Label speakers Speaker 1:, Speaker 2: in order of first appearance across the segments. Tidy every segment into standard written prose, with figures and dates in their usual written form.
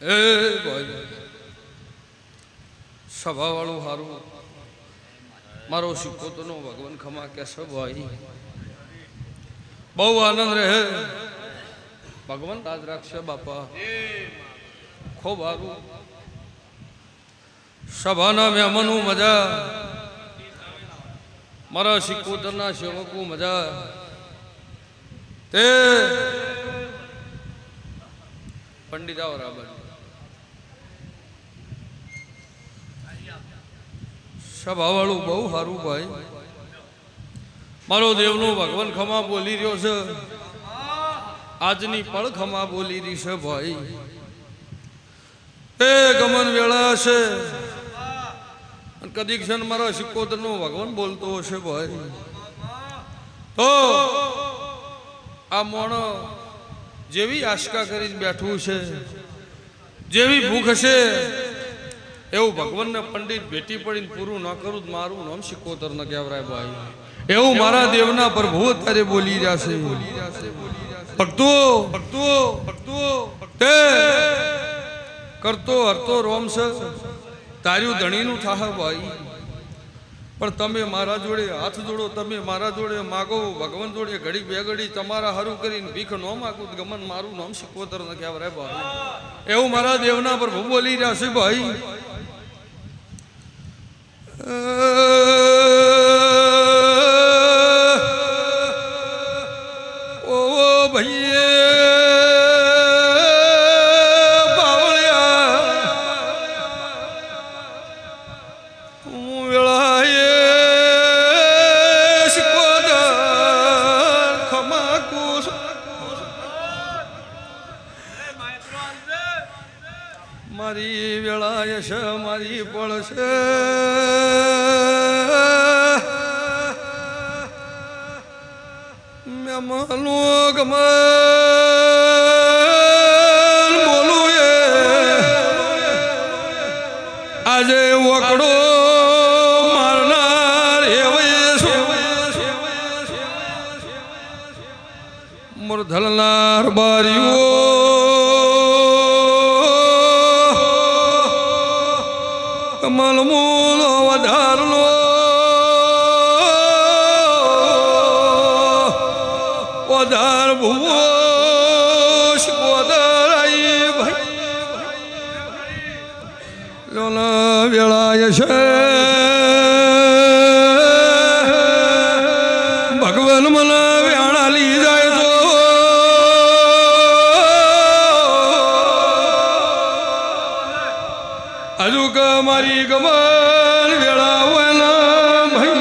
Speaker 1: એ ભાઈ સભા વાળું હારું મારો સિક્કો તો નો ભગવાન ખમા કે ભાઈ બહુ આનંદ રહે ભગવાન રાજ રાખશે બાપા ખૂબ હારું સભાના મહેમાનો મજા મારા સિક્કોતરના સેવકો મજા તે પંડિતા બરાબર સભા વાળું બહુ સારું ભાઈ મારો દેવનો ભગવાન ખમા બોલી રહ્યો છે આજની પળ ખમા બોલી રહી છે ભાઈ એ ગમન વેળા છે કદી ક્ષણ મારા સિક્કોતરનો ભગવાન બોલતો હશે ભાઈ તો આ મોણ જેવી આશકા કરીને બેઠું છે જેવી ભૂખ છે એવું ભગવાનને પંડિત ભેટી પડીને પૂરું ન કરું મારું નામ સિક્કોતર ન કહેવાય ભાઈ એવું મારા દેવના પ્રભુ અત્યારે બોલી રહ્યા છે ભક્તો ભક્તો ભક્તો તે કરતો હરતો રોમ છે તાર્યું ધણીનું થાહ ભાઈ પણ તમે મારા જોડે હાથ જોડો તમે મારા જોડે માગો ભગવાન જોડે ઘડી બે ઘડી તમારા હારું કરીને ભીખ ન માગું ગમન મારું નામ સિક્કોતર ન કહેવાય ભાઈ એવું મારા દેવના પ્રભુ બોલી રહ્યા છે ભાઈ ઓ ભાઈ મારી વેળાય છે મારી પળ છે મહેમાનો ગમન બોલું એ આજે વકડો મારનાર મુરધલનાર બારીઓ મલમૂલો વધારલો વધાર ભૂવો શિકોદરાઈ ભાઈ લોલા વેળાય છે ભગવાન મને વેણા લઈ જાય તો હજુ કે મારી ગમન વેળા હોય ભાઈ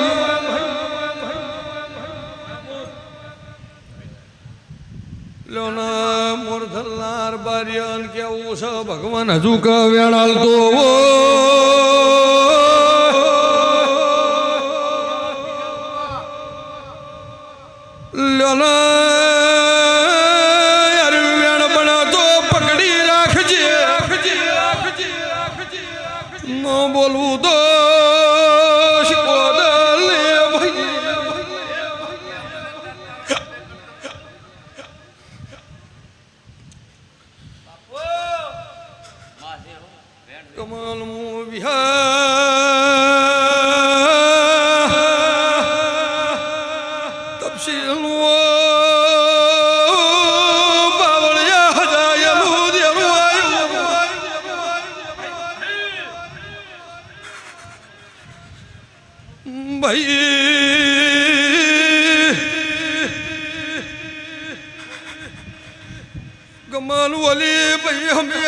Speaker 1: લોના મોરધલનાર બારિયન કેવું છે ભગવાન હજુ કે વેણાલ તો લોના બોલવું તો સિક્કોતર લે ભાઈ કમલ મુ વિહાર તપસીલ ભાઈ ગમન વલી ભાઈ હમે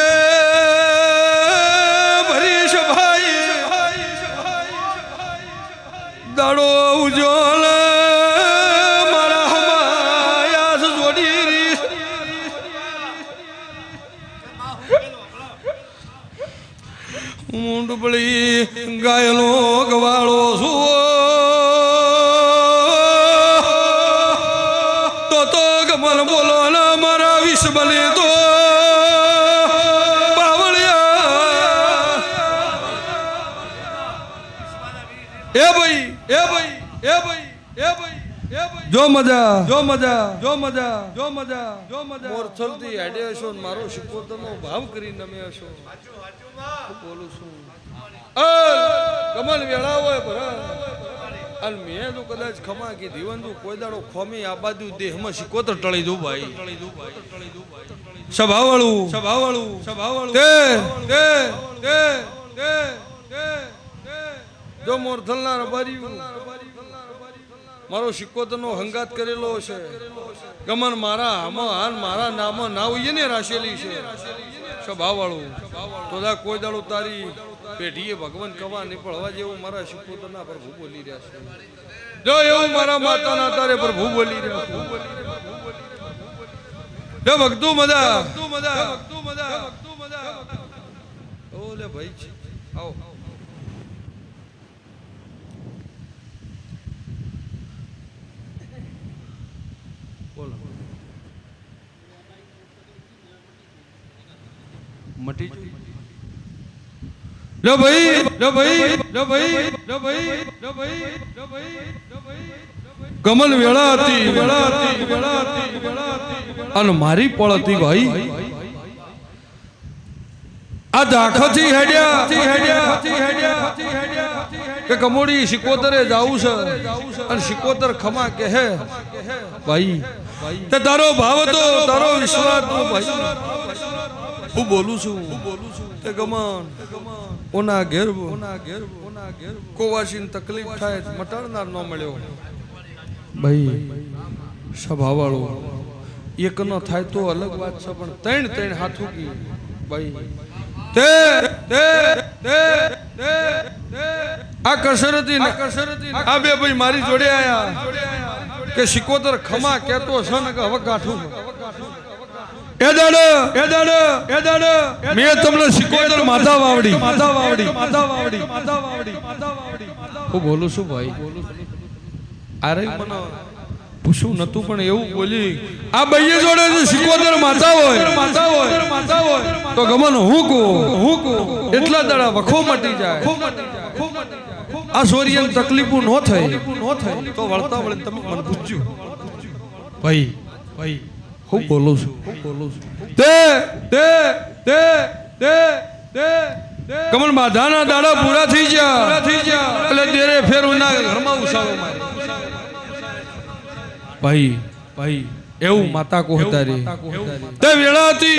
Speaker 1: ભરી સભાઈ દાડો ઉજોલ મારા હમાયાસ જોડી હું ડુબળી ગાયલો ગવાળો છું ગમન બોલો ના મારા વિષ બને તો બાવળિયા એ ભાઈ એ ભાઈ એ ભાઈ એ ભાઈ એ ભાઈ જો મજા જો મજા જો મજા જો મજા જો મજા મોરથલ થી હેડે હશો મારો શિકોતરનો ભાવ કરીને અમે હશો બોલું છું કમલ વેળા હોય ભરા અને મેં તો કદાચ ખમા કે જીવન કોઈ દાડો ખોમી આ બાજુ દેહમાં શિકોતર ટળી દઉં ભાઈ સ્વભાવવાળું જો મોરથલના રબારીયું મારો શિકોતરનો હંગાત કરેલો છે ગમન મારા હાન મારા નામ ના હોય ને રાશેલી છે સ્વભાવવાળું તો કોઈ દાડો તારી પેઢીએ ભગવાન કવા નહીં પડવા જેવું મારા શિકોતરના પ્રભુ બોલી રહ્યા છે જો એવું મારા માતાના તારે પ્રભુ બોલી રહ્યા જો ભક્તું મજા ઓલે ભાઈ છે આવો બોલો મટી લો ભાઈ કમલ વેળા હતી અને મારી પળ હતી ભાઈ આ દાખથી હેડ્યા કે કમોડી શિકોતરે જાવું છે અને શિકોતર ખમા કે હે ભાઈ તે તારો ભાવ હતો તારો વિશ્વાસ હતો ભાઈ હું બોલું છું તે ગમન ઓના ઘેર કોવાસીન તકલીફ થાય મટાડનાર ન મળ્યો ભાઈ સ્વભાવવાળો એક ન થાય તો અલગ વાત છે પણ ત્રણ હાથું કી ભાઈ આ કસરતી આ બે ભાઈ મારી જોડે આયા કે શિકોતર ખમા કેતો છે ને કે હવે કાઠું મેં તમને શિકોતર માતા વાવડી હું બોલું છું ભાઈ અરે મને પૂછું નતું પણ એવું બોલી આ ભાઈએ જોડે જો શિકોતર માતા હોય તો ગમન હું એટલા દાડા વખો મટી જાય આ સોરિયન તકલીફો ન થાય તો વળતા વળે તમે મને પૂછજો ભાઈ હું બોલું છું કમલ માધાના દાડા પૂરા થઈ ગયા એટલે તેરે ફેર ઉના ઘરમાં ઉસાવો મારે ભાઈ એવું માતા કો હતારી તે વેળાતી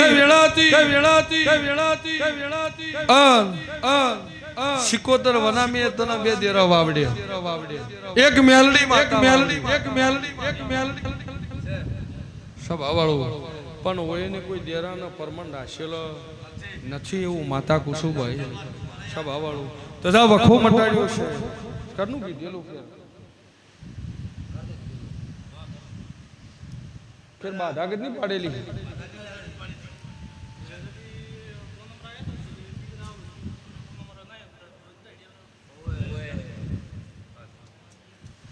Speaker 1: શિકોતર વનામી તને બે દેરા વાવડે એક મેલડી સ્વભાવવાળું પણ હોય ને કોઈ દેરાનો પરમણ રાખેલો નથી એવું માતા કુસુભાઈ સ્વભાવવાળું તથા વખો મટાડ્યો છે કરનું કીધેલું ફેર બાધા કેટલી પાડેલી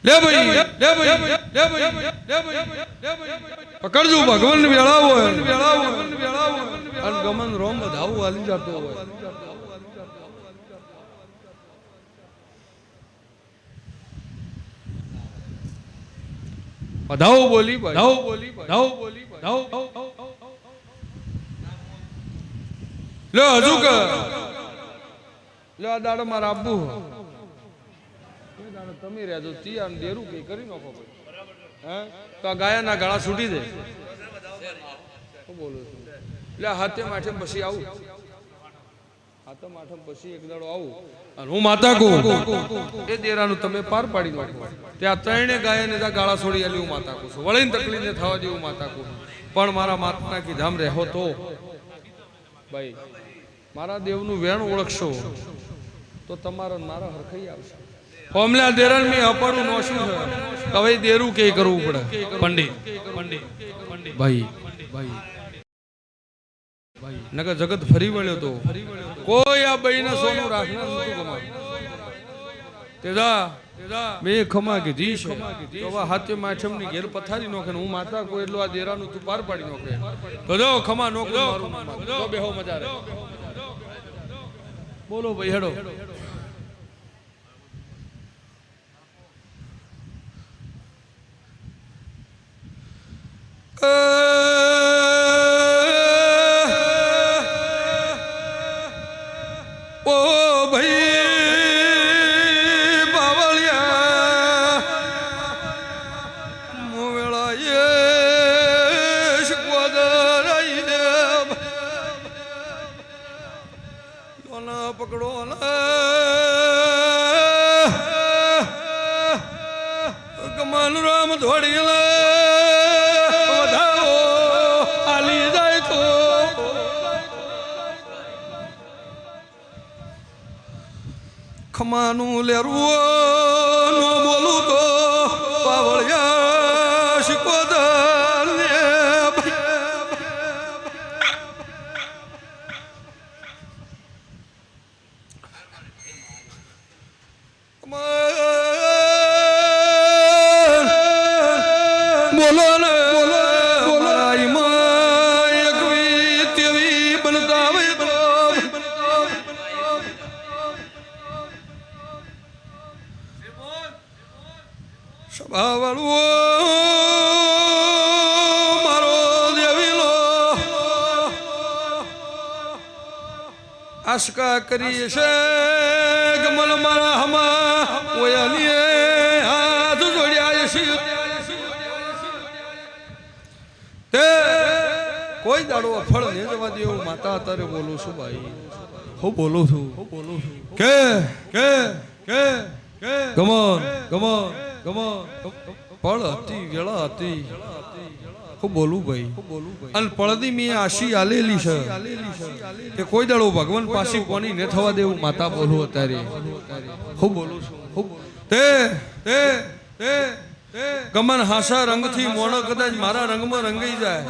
Speaker 1: લે ભાઈ પકડજો ભગવાન વેળાવો અને ગમન રોમ બધાવું હાલી જતો હોય બધાઓ બોલી લે હજુ કે લે આ દાડો મારે આપવું તમે રહેજો તિયાર દેરું કઈ કરી નાખો હે તો આ ગાયાના ગાળા છૂટી દે બોલું છું એટલે હાથે માઠે પછી આવું હાથે માઠે પછી એક દાડો આવું અને હું માતા કહું એ દેરાનું તમે પાર પાડી નાખો ત્યાં ત્રણે ગાયને ગાળા છોડી આલી હું માતા કહું છું વળીને તકલીફ ને થવા જેવું માતા કહું પણ મારા માતા કી ધામ રહો તો ભાઈ મારા દેવનું વેણ ઓળખશો તો તમારો મારા હરખાઈ આવશે હોમલા દેરણ મે અપડું નોશું છે હવે દેરું કે કરવું પડે પંડિત ભાઈ નકર જગત ફરી વળ્યો તો કોઈ આ બઈને સોનું રાખના નતું કમાય તેદા મે ખમા કીધી છે તો વા હાથે માઠમ ની ઘેર પથારી નોખે હું માતા કોઈ એટલો આ દેરાનું તું પાર પાડી નોખે તો જો ખમા નોખ મારું તો બેહો મજા રે બોલો ભાઈ હેડો ઓ ભાઈ બાવળિયા મોવેળા એ શિકવાદર આઈ દે લોના પકડો ના કમાન રામ દોડી લે વધાવો આલી જાય તો ખમાનું લેરું નો બોલું તો પાવળિયા શિકોદર ને બોલો ને બોલાઈ માં એકવી તેવી બનતા સભાવાળું મારો દેવીલો આશકા કરી છે ગમલ મારા હમા ઓયાની હાથ જોડ્યા છે તે કોઈ દાડો ફળ ને જવા દે એવું માતા તારે બોલું છું ભાઈ હું બોલું છું કે કે કે ગમન ગમન ગમન પળ હતી વેળા હતી હું બોલું ભાઈ અને પળની મેં આશી આલેલી છે કે કોઈ દાડો ભગવાન પાસે કોની ને થવા દેવું માતા બોલું અત્યારે હું બોલું છું તે તે તે ગમન હાસા રંગથી મોણો કદાચ મારા રંગમાં રંગાઈ જાય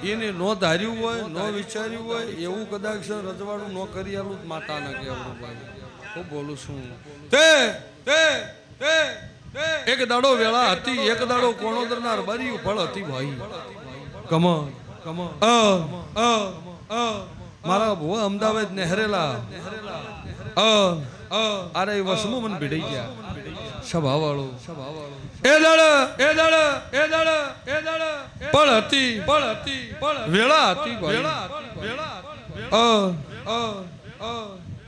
Speaker 1: એને નો ધાર્યું હોય નો વિચાર્યું હોય એવું કદાચ રજવાડું નો કરી આલું માતા ના કહેવું ભાઈ હું બોલું છું તે તે તે એક દાડો વેળા હતી એક દાડો કોણોદરના રબારી ફળ હતી ભાઈ કમન કમન મારા ભુવા અમદાવાદ નહેરેલા અરે વસમો મને ભીડાઈ ગયા સભાવાળો એ દાડ પળ હતી વેળા હતી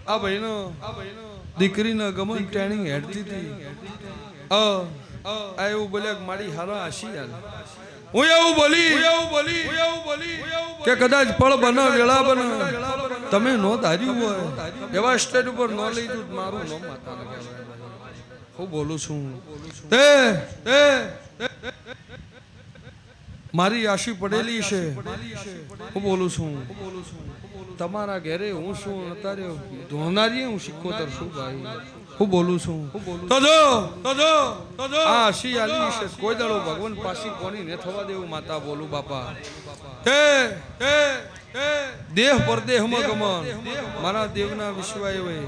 Speaker 1: આ ભાઈનો દીકરીને ગમન ટ્રેનિંગ હેડતી હતી આ એવું બોલ્યા મારી હારા આશી યાર હું એવું બોલી કે કદાચ પળ બને વેળા બને તમે નો ધાર્યું હોય એવા સ્ટેજ ઉપર નો લઈ જુ મારું નો માતા ને કહેવાય હું બોલું છું તે મારી આશી પડેલી છે હું બોલું છું તમારા ઘરે હું શું અત્યારે ધોનારી હું શીખોતર છું ભાઈ હું બોલું છું તો જો આ આશી આલી છે કોઈ દાડો ભગવાન પાસે કોની ને થવા દેવું માતા બોલું બાપા તે દેહ પરદેહમાં ગમન મારા દેવના વિશ્વાય હોય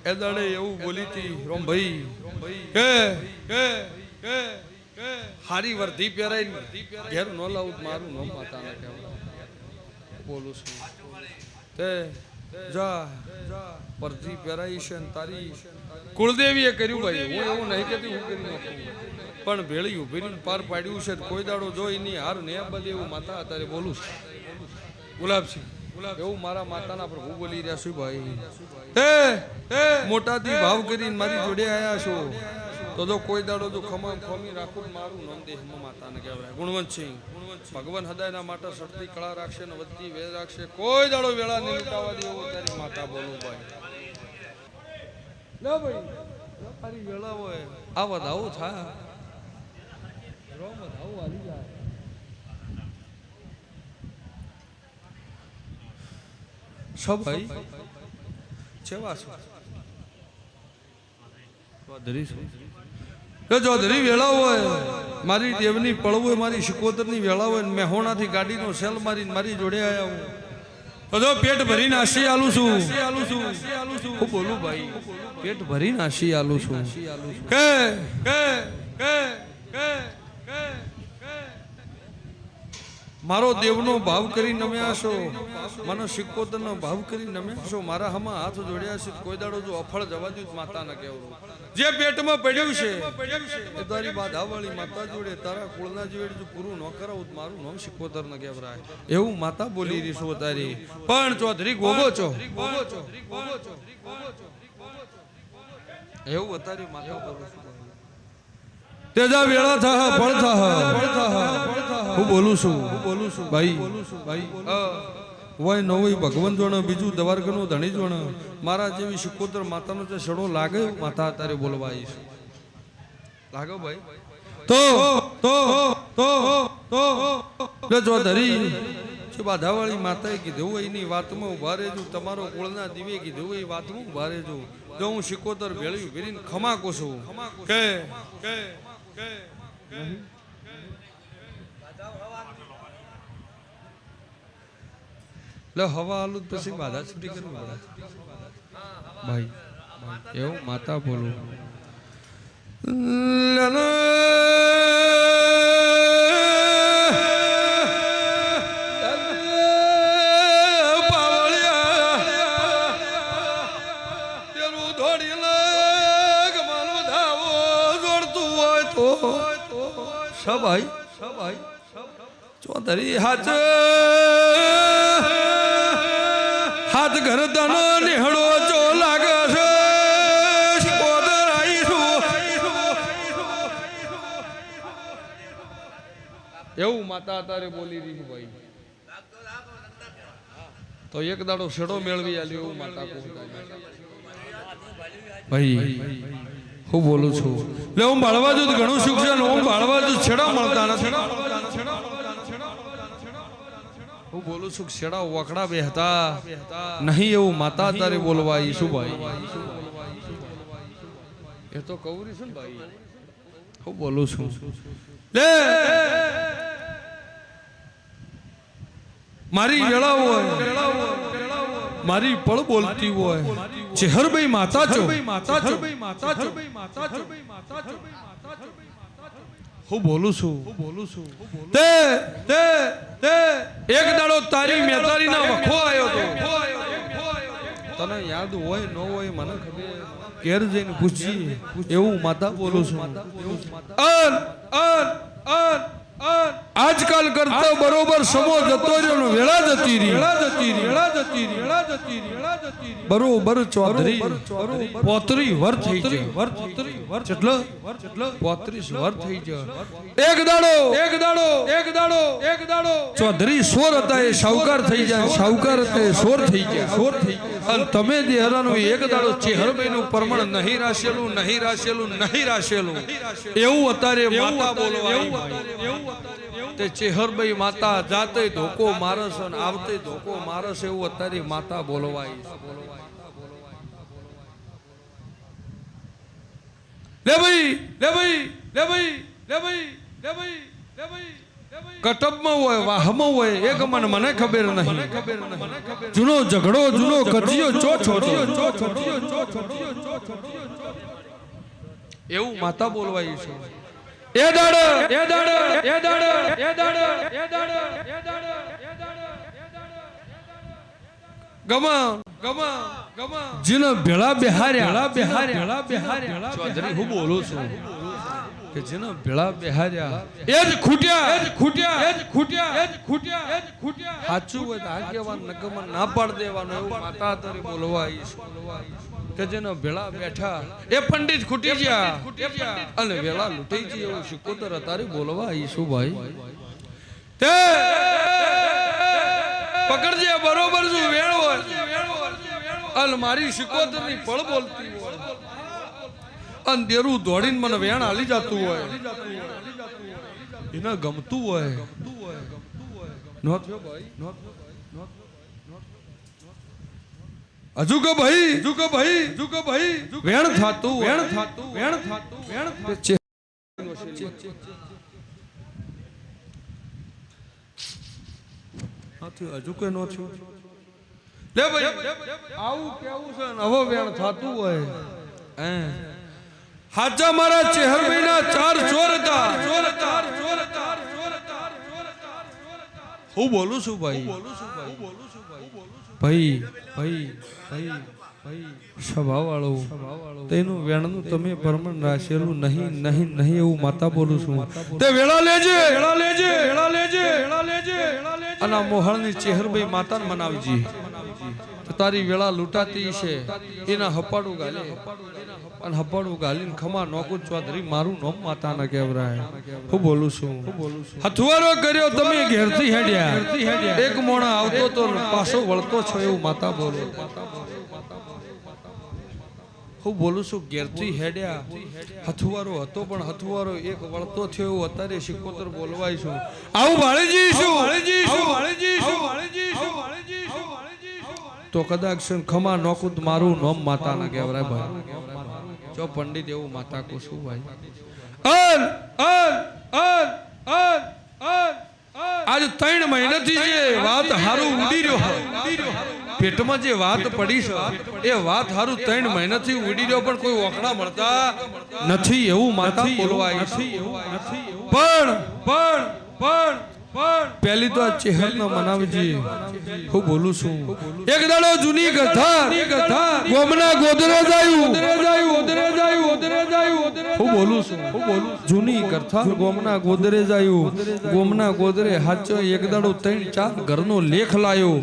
Speaker 1: એ દાડે એવું બોલી હતી રોમ ભાઈ કે હારી વર્ધી પહેરાઈ ઘેર નો લાવું મારું નો માતા ના કહેવાય બોલું છું તે જા વર્ધી પહેરાઈ છે તારી કુળદેવીએ કર્યું ભાઈ હું એવું નહીં કહેતી હું કરી નાખું પણ ભેળી ઉભી પાર પાડ્યું છે કોઈ દાડો જોઈ નહીં હાર ને બધે એવું માતા અત્યારે બોલું છું ગુલાબસિંહ એવું મારા માતાના પ્રભુ બોલી રહ્યા છું ભાઈ મોટાથી ભાવ કરીને મારી જોડે આયા છો તો જો કોઈ દાડો જો ખમી રાખું મારું નામ દેહમાં માતાને કહેવાય ગુણવંતસિંહ ભગવાન હૃદયના માટે સડતી કળા રાખશે ને વધતી વેદ રાખશે કોઈ દાડો વેળા નહીં લૂંટાવા દે એવો તારી માતા બોલું ભાઈ ના ભાઈ તારી વેળા હોય આ વધાવો થાય રોમ વધાવો આવી જાય સબ ભાઈ છેવા છો ચૌધરી વેળા હોય મારી દેવની પળવું હોય મારી શિકોતરની વેળા હોય મેહોણાથી ગાડીનો સેલ મારીને મારી જોડે આવ્યા હું તો પેટ ભરીને આશી આલું છું હું બોલું ભાઈ પેટ ભરીને આશી આલું છું કે મારો દેવનો ભાવ કરી નમ્યા છો, મને સિક્કોતરનો ભાવ કરી નમ્યા છો, મારા હમા હાથ જોડ્યા છે, કોઈ દાડો જો અફળ જવા દઉં માતા ન કહેવું. જે પેટમાં પડ્યું છે એ તારી બાધાવાળી માતા જોડે તારા કુળના જોડે જો પૂરું ન કરાવું મારું નામ સિક્કોતર ન કહેવરાય એવું માતા બોલી રહી છું તારી. પણ ચૌધરી ગોગો છો એવું તારી માતા બોલું છું. તેજા વેળા થા ફળ થા હું બોલું છું ભાઈ વય નવય ભગવાન જોણ બીજું દવારકનું ધણી જોણ મારા જેવી સિક્કોતર માતાનો જે સડો લાગે માતા તારે બોલવા આવીશ લાગો ભાઈ. તો જો ધરી બાધાવાળી માતાએ કીધું એની વાતમાં ઉભા રહેજો, તમારો કુળના દીવે કીધું એ વાતમાં ઉભા રહેજો. જો હું સિક્કોતર ભેળી ભેરીને ખમાકો છું કે હવા આલું પછી બાધા છૂટી કરવું ભાઈ એવું માતા બોલું. સભાઈ ચૌધરી હાથ ઘર તનો નિહળો ચો લાગે છે એવું માતા તારે બોલી રહી ભાઈ. તો એક દાડો શેડો મેળવી આલ્યો એવું માતા કહું ભાઈ. હું બોલું છું એટલે હું બાળવા જો ઘણું સુખ છે, હું બાળવા જો છેડા મળતા નથી. હું બોલું છું છેડા વકડા બેહતા નહીં એવું માતા તારે બોલવા ઈસુ ભાઈ. એ તો કવરી છે ને ભાઈ. હું બોલું છું લે મારી વેળા હોય મારી પળ બોલતી હોય ચેહરભાઈ માતા છો હું બોલું છું તે એક દાડો તારી મેતારી ના વખો આવ્યો તો તને યાદ હોય ન હોય મને ખબર ઘેર જઈને પૂછી એવું માતા બોલું છું. આજકાલ કરતા બરોબર સમો જતો રહ્યો વેળા જતી રહી બરોબર ચૌધરી 35 વર્ષ થઈ ગયા. કેટલો 35 વર્ષ થઈ ગયા. એક દાડો ચૌધરી સોર હતા એ સાહુકાર થઈ જાય, સાહુકાર હતા એ સોર થઈ ગયા. અને તમે જે હરાનું એક દાડો ચેહરભાઈ નું પ્રમાણ નહીં રાશેલું એવું અત્યારે માતા બોલવા તે ચેહરભાઈ માતા જાતે ધોકો મારસ અને આવતે ધોકો મારસ એવું અત્યારે માતા બોલવાય. લે ભાઈ કટબમાં હોય વાહમાં હોય એક મને ખબર નહીં. જૂનો ઝઘડો જૂનો કજિયો એવું માતા બોલવાય છે. એ દાડ ગમા જીને ભેળા બેહાર્યા ચૌધરી હું બોલું છું કે જેને ભેળા બેહાર્યા એ જ ખૂટ્યા સાચું હોય તો આગેવાન નગમન ના પાડ દેવાનું એવું માતા તારી બોલવા કે જેને ભેળા બેઠા એ પંડિત ખૂટી ગયા અને વેળા લૂંટાઈ ગયા એવું સિક્કોતર તારી બોલવા આવીશું ભાઈ. તે પકડજે બરોબર જો વેળ હોય અને મારી સિક્કોતર ની પળ બોલતી હોય અને દેરું દોડીને મને વેણ હાલી જતું હોય એને ગમતું હોય હજુ કે ભાઈ વેણ થાતું હજુ કે નો થયું લે ભાઈ આવું કેવું છે ને હવે વેણ થાતું હોય. હાજા મારા ચેહરભાઈ ના 4 ચોર હતા હું બોલું છું ભાઈ ભાઈ ભાઈ ભાઈ સ્વભાવ વાળો તેનું વેણનું તમે પરમણ રાખેલું નહીં નહીં નહીં એવું માતા બોલું છું તે વેળા લેજે વેળા લેજે વેળા લેજે વેળા લેજે અને મોહળની ચેહરભાઈ માતાને મનાવજી તો તારી વેળા લૂંટાતી છે એના હપાડું ગાલે અને હપાડું ગાલીને ખમા નોકું ચૌધરી મારું નોમ માતાના કેવરાય હું બોલું છું હથવારો કર્યો તમે ઘેરથી હેડ્યા એક મોણા આવતો તો પાછો વળતો છો એવું માતા બોલો હું બોલું છું ઘેરથી હેડ્યા હથવારો હતો પણ હથવારો એક વળતો થયો એવું અત્યારે શિકોતર બોલવાય છું આવું ભાળેજી શું ભાળેજી શું ભાળેજી શું ભાળેજી શું ભાળેજી શું તો કદાચ ખમા નોકુત મારું નોમ માતાના કેવરાય ભાઈ જો પંડિત એવું માતા કો શું ભાઈ આજ 3 મહિનાથી જે વાત હારું ઉડી રહ્યો પેટમાં જે વાત પડી છે એ વાત હારું 3 મહિનાથી ઉડી રહ્યો પણ કોઈ ઓખણા મળતા નથી એવું માતા બોલવાય પણ પહેલી તો આ ચહેરનો મનાવજી હું બોલું છું એક દાડો જૂની કથા ગોમના ગોદરે જાયું હું બોલું છું જૂની કથા ગોમના ગોદરે જાયું ગોમના ગોદરે હાચો એક દાડો 3-4 ઘરનો લેખ લાયો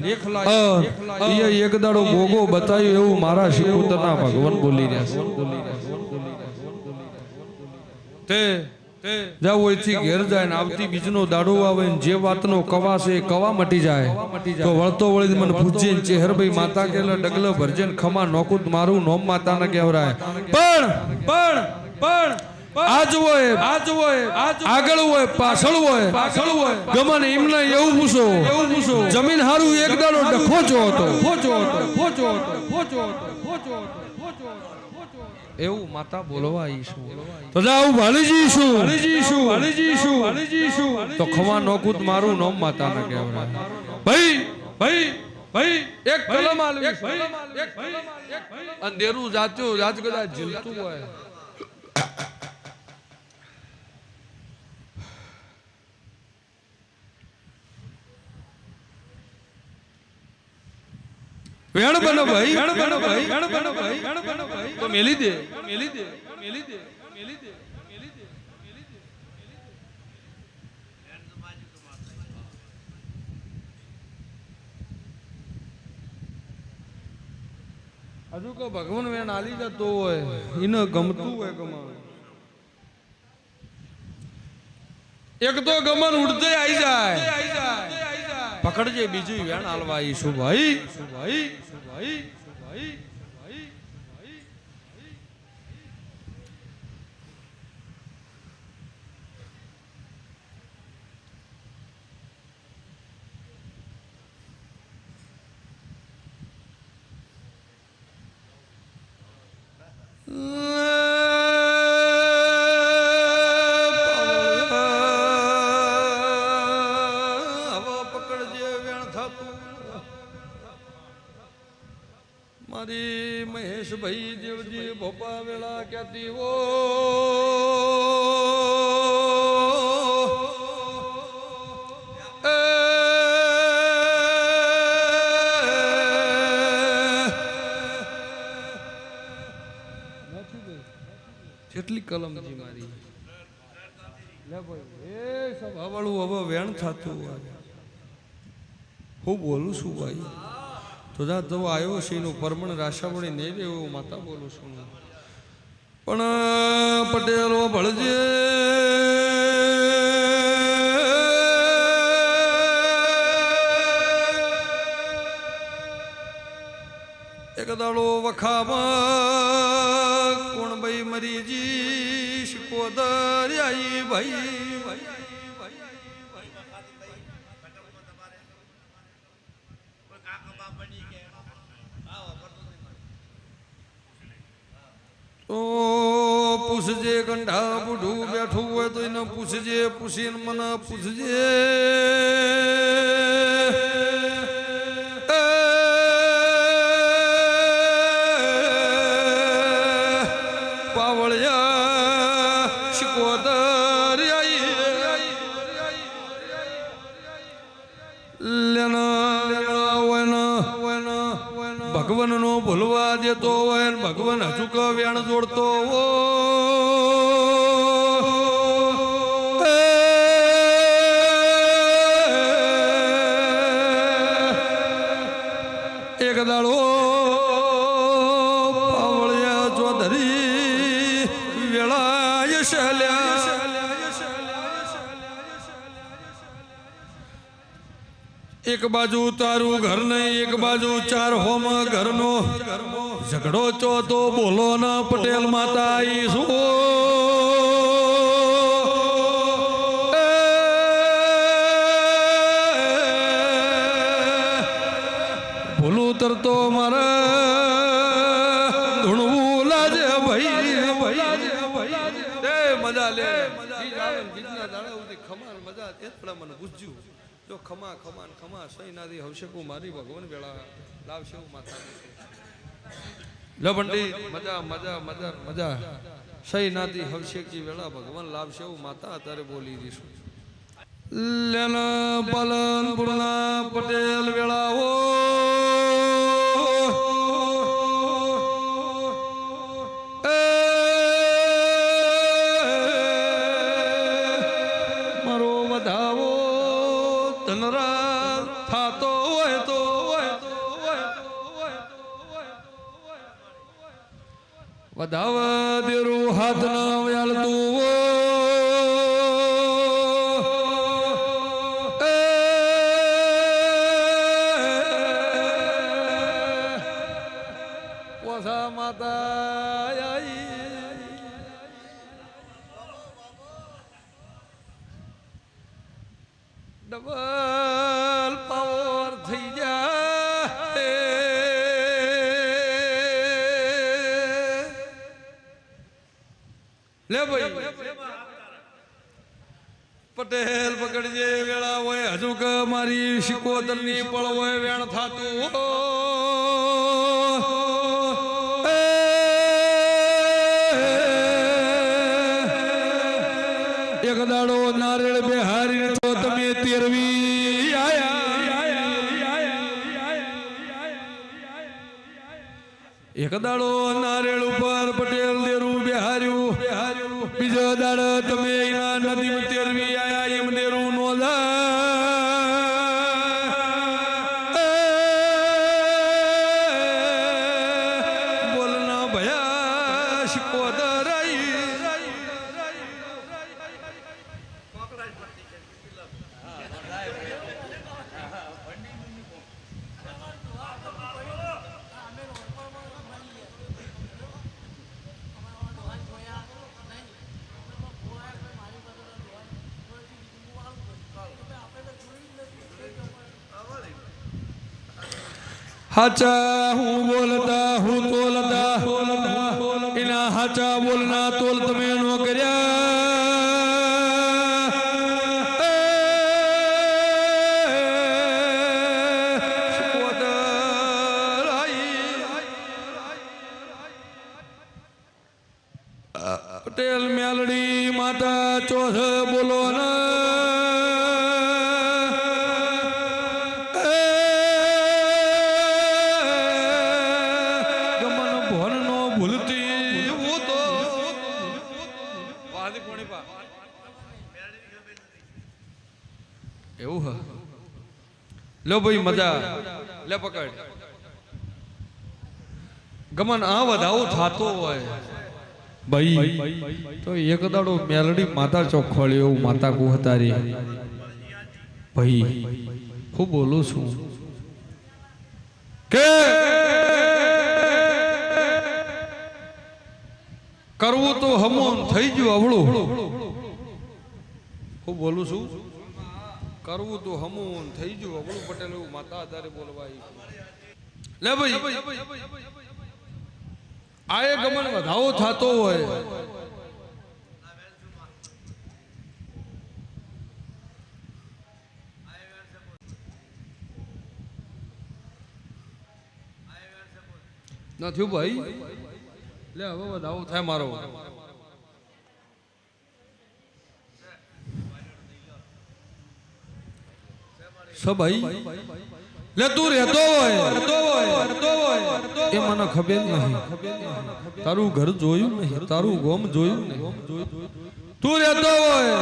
Speaker 1: એ એક દાડો ગોગો બતાવ્યો એવું મારા શિકોતરના ભગવાન બોલી રહ્યા છે તે જાવ ઓયથી ઘેર જાય ને આવતી બીજનો દાડો આવે ને જે વાતનો કવા છે એ કવા મટી જાય તો વળતો વળી મને પૂછજે ચેહરભાઈ માતા કેલા ડગલો ભરજે ને ખમા નોકુત મારું નોમ માતાના કહેવરાય પણ આજ હોય આગળ હોય પાછળ હોય ગમન એમને એવું પૂછો જમીન હારું એક દાડો ડખો જો હતો એવું માતા બોલવા ઈશું તો જાવ ભાલીજી શું તો ખમા નોકુત મારું નામ માતા ના કહેવાય ભાઈ એક કલમ આલવી અંધેરું જાત્યો જાત કદાચ જીલતું હોય વેણ બનો ભાઈ તો મેલી દે હજુ કો ભગવાન વેણ આલી જતો હોય એને ગમતું હોય ગમન એક તો ગમન ઉડતે આવી જાય પકડજે બીજું વેણ આલવા ઈશું ભાઈ મારી મહેશભાઈ દેવજી ભોપા વેળા કહેતી હો કેટલી કલમજી મારી લે ભાઈ એ સભાવાળું હવે વેણ થતું હું બોલું છું ભાઈ તો જા તો આવ્યો છે એનું પરમણ રાશામણી નહીં રે એવું માતા બોલું છું પણ પટેલો ભળજે એક દાડો વખામાં કોણ ભાઈ મરીજી શિકોદર આઈ ભાઈ તો પૂછજે ગંઢા બુઢું બેઠું હોય તો એને પૂછજે પૂછીને મને પૂછજે પાવળિયા શિકોદર ભગવાન નો ભૂલવા દેતો હોય ભગવાન હજુ કવ્યાણ જોડતો એક દાડો પાવળિયા ચોધરી વેળાય શલ્યા એક બાજુ તારું ઘર નહીં એક બાજુ ચાર હોમ ઘરનો ઝઘડો ચોથો બોલો ના પટેલ માતા ઈસુ ભૂલું તરતો મારે ધૂણવું લાજે ભાઈ મજા લે ખમાર મજા તે મને પૂછ્યું જો ખમા ખમા ખમા સહી નાદી હવશકુ મારી ભગવાન વેળા લાવશે માતા લો પંડિત મજા મજા મજા મજા સહી નાદી હવશકી વેળા ભગવાન લાવશે માતા અત્યારે બોલી દઈશું લેના પાલનપુરના પટેલ વેળાઓ મારો વધાવો ધનરા થાતો હોય તો વધાવ દેરું હાથ ના વ્યાલતું પોસા માતા ડબલ પાવર થઈ જાય લે ભાઈ પટેલ પકડજે વેળા હોય હજુ કે મારી શિકોતર ની પળ હોય વેણ થાતું એક દાડો નારેળ બેહારી તો તમે તેરવી એક દાડો નારેળ ઉપર પટેલ દેરું બેહાર્યું બીજો દાડો તમે એના નદી તેરવી આયા એમ દેરું નો બોલના ભયા શિકોદર हाचा हूँ बोलता हूँ तोलता इना हाचा बोलना तोल तमें नो कर्या पटेल मेलडी माता चौथ बोलो ना એવું હ લો ભાઈ મજા લે પકડ ગમન આ વધાવો થાતો હોય ભાઈ તો એક દાડો મેલડી માતા ચોખવાળી એવું માતા કુહતારી ભાઈ હું બોલું છું કે કરવું તો હમોન થઈ ગયું અવળું હું બોલું છું કરવું તો હમુન થઈ ગયું અવળું પટેલ એવું માતા આધારે બોલવાય લે ભાઈ આએ ગમન વધાવો થાતો હોય ના થયું ભાઈ લે હવે વધાવો થાય મારો સભાઈ લે તું રહેતો હોય એ મને ખબર નહીં, તારું ઘર જોયું નહીં, તારું ગોમ જોયું નહીં, તું રહેતો હોય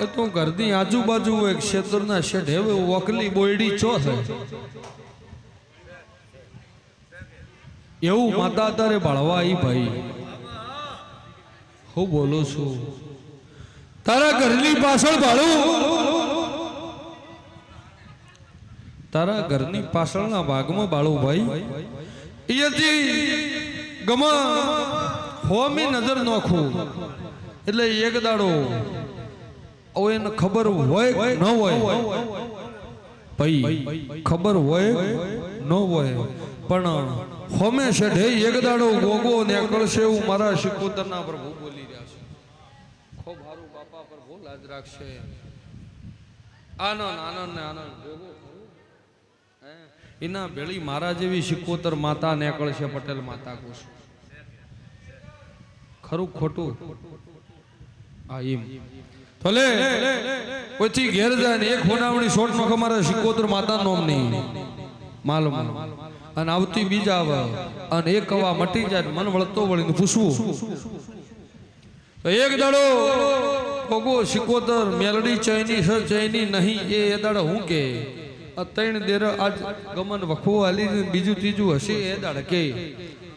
Speaker 1: એ તું ઘરની આજુબાજુ એક ક્ષેત્રના શેઠ હવે વકલી બોયડી ચો છે એવું માતા તારે બાળવા આવી ભાઈ. હું બોલું છું તારા ઘરની પાછળ ભાડું, તારા ઘરની પાછળના ભાગમાં બાળું ભાઈ અહીંયાથી ગમા હોમી નજર નોખું એટલે એક દાડો એને ખબર હોય ન હોય ભાઈ, ખબર હોય ન હોય પણ હોમે શેઠે એક દાડો ગોગો નીકળશે એવું મારા શિકોતરના પ્રભુ બોલી રહ્યા છે. ખૂબ હારું બાપા પ્રભુ લાજ રાખશે. આનંદ આનંદ ને આનંદ ગોગો એના ભેળી મારા જેવી શિકોતર માતા નીકળશે પટેલ માતા કુશ. ખરું ખોટું આ એમ ભલે પછી ઘેર જાય ને એક હોનાવણી શોટ નો મારા શિકોતર માતા નોમ નહીં માલુમ અને આવતી બીજા આવે અને એક કવા મટી જાય મન વળતો વળીને પૂછવું તો એક દાડો ભોગો શિકોતર મેલડી ચૈની સર ચૈની નહીં એ દાડો હું કે ત્રણ દેર આજ ગમન વખો હાલી બીજું ત્રીજું હશે એ દાડે કે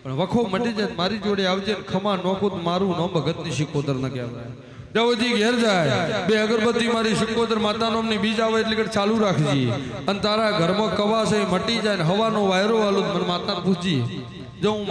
Speaker 1: પણ વખો મટી જાય મારી જોડે આવજે ખમા નોકુત મારું નો ભગતની શિકોતર ન કહેવાય. જવજી ઘેર જાય બે અગરબત્તી મારી શિકોતર માતા નામની બીજ આવે એટલે કે ચાલુ રાખજી અને તારા ઘરમાં કવા છે મટી જાય ને હવાનો વાયરો વાલું મને માતાને પૂછજી જો હું